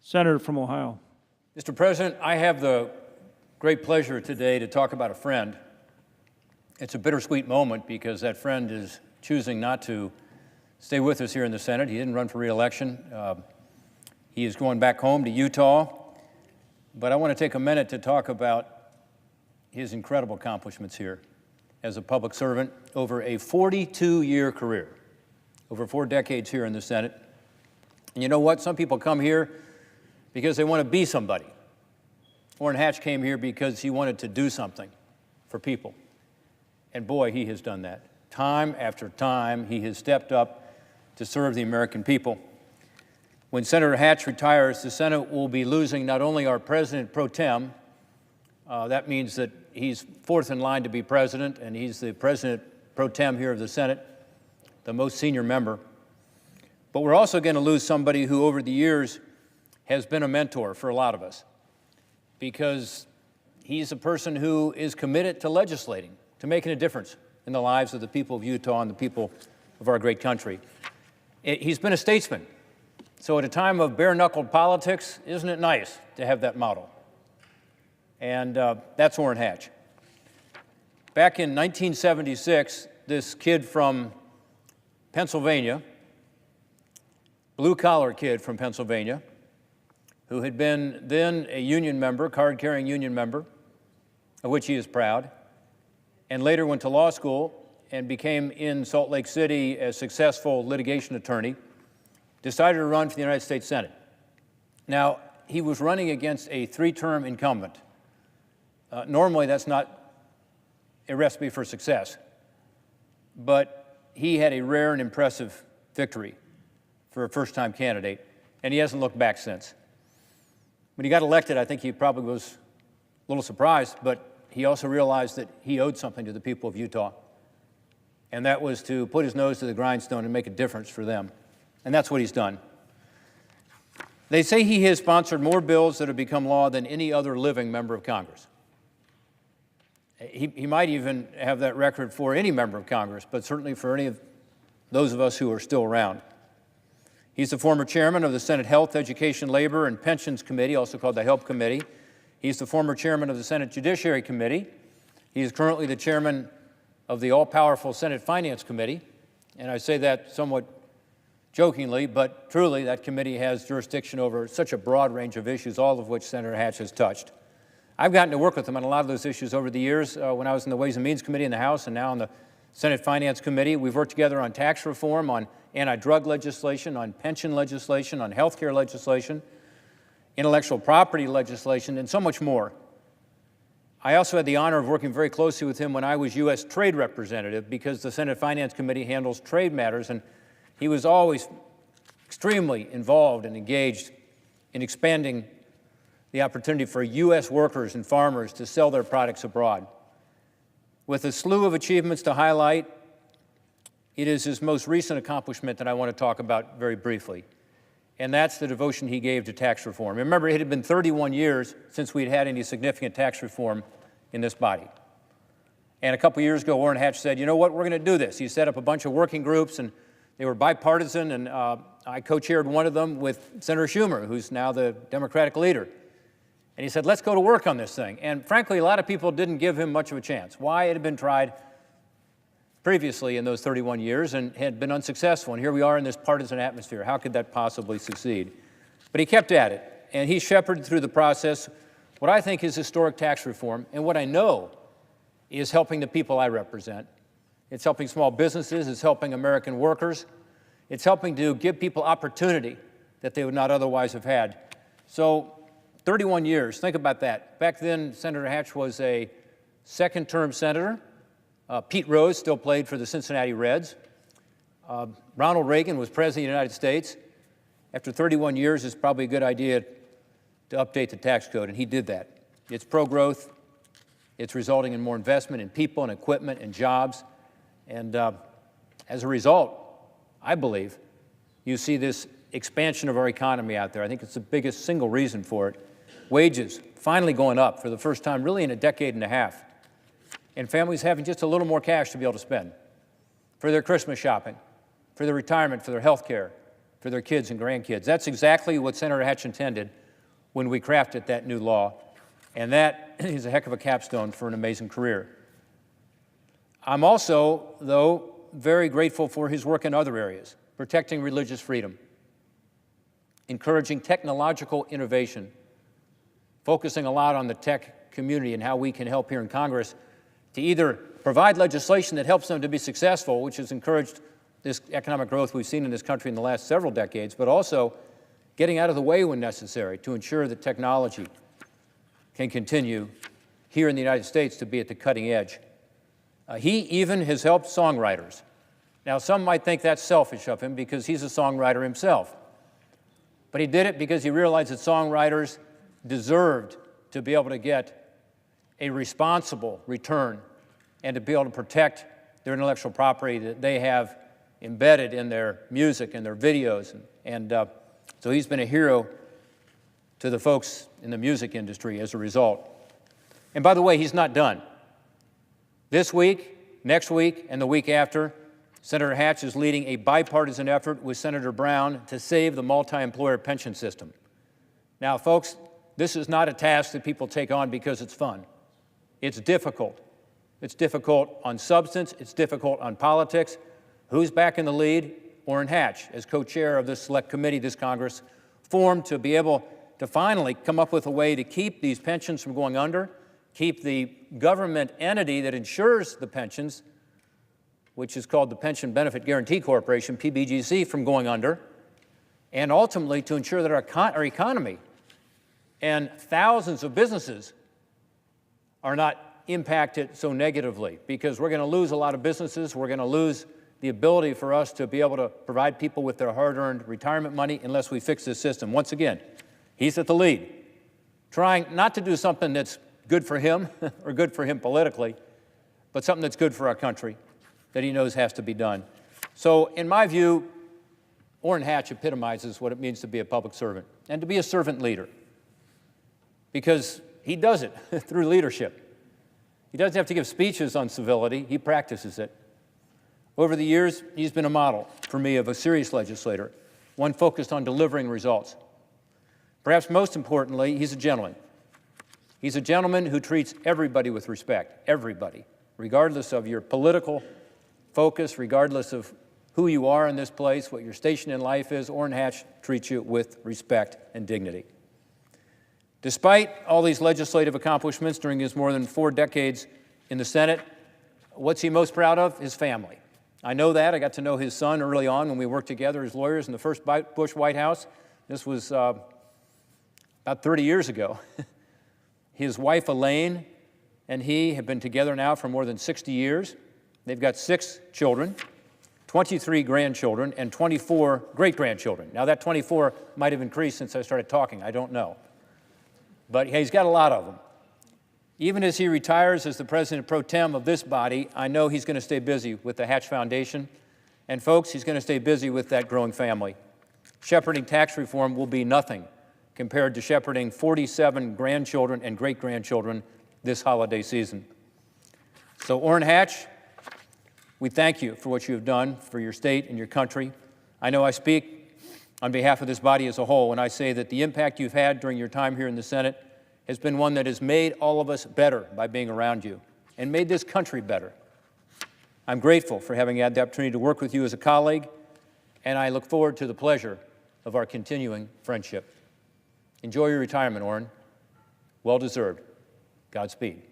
Senator from Ohio. Mr. President, I have the great pleasure today to talk about a friend. It's a bittersweet moment because that friend is choosing not to stay with us here in the Senate. He didn't run for re-election. He is going back home to Utah. But I want to take a minute to talk about his incredible accomplishments here as a public servant over a 42-year career, over 4 decades here in the Senate. And you know what? Some people come here because they want to be somebody. Orrin Hatch came here because he wanted to do something for people. And boy, he has done that. Time after time, he has stepped up to serve the American people. When Senator Hatch retires, the Senate will be losing not only our president pro tem, that means that he's fourth in line to be president, and he's the president pro tem here of the Senate, the most senior member. But we're also going to lose somebody who over the years has been a mentor for a lot of us, because he's a person who is committed to legislating, to making a difference in the lives of the people of Utah and the people of our great country. He's been a statesman. So at a time of bare-knuckled politics, isn't it nice to have that model? And that's Orrin Hatch. Back in 1976, this kid from Pennsylvania, blue-collar kid from Pennsylvania, who had been then a union member, card-carrying union member, of which he is proud, and later went to law school and became in Salt Lake City a successful litigation attorney, decided to run for the United States Senate. Now, he was running against a 3-term incumbent. Normally, that's not a recipe for success, but he had a rare and impressive victory for a first-time candidate, and he hasn't looked back since. When he got elected, I think he probably was a little surprised, but he also realized that he owed something to the people of Utah, and that was to put his nose to the grindstone and make a difference for them. And that's what he's done. They say he has sponsored more bills that have become law than any other living member of Congress. He might even have that record for any member of Congress, but certainly for any of those of us who are still around. He's the former chairman of the Senate Health, Education, Labor, and Pensions Committee, also called the HELP Committee. He's the former chairman of the Senate Judiciary Committee. He is currently the chairman of the all-powerful Senate Finance Committee, and I say that somewhat jokingly, but truly that committee has jurisdiction over such a broad range of issues, all of which Senator Hatch has touched. I've gotten to work with him on a lot of those issues over the years when I was in the Ways and Means Committee in the House and now in the Senate Finance Committee. We've worked together on tax reform, on anti-drug legislation, on pension legislation, on health care legislation, intellectual property legislation, and so much more. I also had the honor of working very closely with him when I was U.S. Trade Representative, because the Senate Finance Committee handles trade matters, and he was always extremely involved and engaged in expanding the opportunity for U.S. workers and farmers to sell their products abroad. With a slew of achievements to highlight, it is his most recent accomplishment that I want to talk about very briefly, and that's the devotion he gave to tax reform. Remember, it had been 31 years since we'd had any significant tax reform in this body. And a couple years ago, Orrin Hatch said, you know what, we're going to do this. He set up a bunch of working groups, and they were bipartisan, and I co-chaired one of them with Senator Schumer, who's now the Democratic leader. And he said, let's go to work on this thing. And frankly, a lot of people didn't give him much of a chance. Why? It had been tried previously in those 31 years and had been unsuccessful. And here we are in this partisan atmosphere. How could that possibly succeed? But he kept at it, and he shepherded through the process what I think is historic tax reform, and what I know is helping the people I represent. It's helping small businesses, it's helping American workers, it's helping to give people opportunity that they would not otherwise have had. So 31 years, think about that. Back then, Senator Hatch was a second-term senator. Pete Rose still played for the Cincinnati Reds. Ronald Reagan was president of the United States. After 31 years, it's probably a good idea to update the tax code, and he did that. It's pro-growth. It's resulting in more investment in people and equipment and jobs. And as a result, I believe, you see this expansion of our economy out there. I think it's the biggest single reason for it. Wages finally going up for the first time really in a decade and a half. And families having just a little more cash to be able to spend for their Christmas shopping, for their retirement, for their health care, for their kids and grandkids. That's exactly what Senator Hatch intended when we crafted that new law, and that is a heck of a capstone for an amazing career. I'm also, though, very grateful for his work in other areas, protecting religious freedom, encouraging technological innovation, focusing a lot on the tech community and how we can help here in Congress to either provide legislation that helps them to be successful, which has encouraged this economic growth we've seen in this country in the last several decades, but also getting out of the way when necessary to ensure that technology can continue here in the United States to be at the cutting edge. He even has helped songwriters. Now, some might think that's selfish of him because he's a songwriter himself. But he did it because he realized that songwriters deserved to be able to get a responsible return and to be able to protect their intellectual property that they have embedded in their music and their videos. So he's been a hero to the folks in the music industry as a result. And by the way, he's not done. This week, next week, and the week after, Senator Hatch is leading a bipartisan effort with Senator Brown to save the multi-employer pension system. Now, folks, this is not a task that people take on because it's fun. It's difficult. It's difficult on substance. It's difficult on politics. Who's back in the lead? Orrin Hatch, as co-chair of this select committee this Congress formed to be able to finally come up with a way to keep these pensions from going under, keep the government entity that insures the pensions, which is called the Pension Benefit Guaranty Corporation, PBGC, from going under, and ultimately to ensure that our economy and thousands of businesses are not impacted so negatively, because we're going to lose a lot of businesses. We're going to lose the ability for us to be able to provide people with their hard-earned retirement money unless we fix this system. Once again, he's at the lead, trying not to do something that's good for him or good for him politically, but something that's good for our country that he knows has to be done. So in my view, Orrin Hatch epitomizes what it means to be a public servant and to be a servant leader, because he does it through leadership. He doesn't have to give speeches on civility. He practices it. Over the years, he's been a model for me of a serious legislator, one focused on delivering results. Perhaps most importantly, he's a gentleman. He's a gentleman who treats everybody with respect, everybody, regardless of your political focus, regardless of who you are in this place, what your station in life is. Orrin Hatch treats you with respect and dignity. Despite all these legislative accomplishments during his more than 4 decades in the Senate, what's he most proud of? His family. I know that. I got to know his son early on when we worked together as lawyers in the first Bush White House. This was about 30 years ago. His wife, Elaine, and he have been together now for more than 60 years. They've got 6 children, 23 grandchildren, and 24 great-grandchildren. Now, that 24 might have increased since I started talking. I don't know. But he's got a lot of them. Even as he retires as the president pro tem of this body, I know he's going to stay busy with the Hatch Foundation. And folks, he's going to stay busy with that growing family. Shepherding tax reform will be nothing compared to shepherding 47 grandchildren and great-grandchildren this holiday season. So, Orrin Hatch, we thank you for what you have done for your state and your country. I know I speak on behalf of this body as a whole when I say that the impact you've had during your time here in the Senate has been one that has made all of us better by being around you and made this country better. I'm grateful for having had the opportunity to work with you as a colleague, and I look forward to the pleasure of our continuing friendship. Enjoy your retirement, Orrin. Well deserved. Godspeed.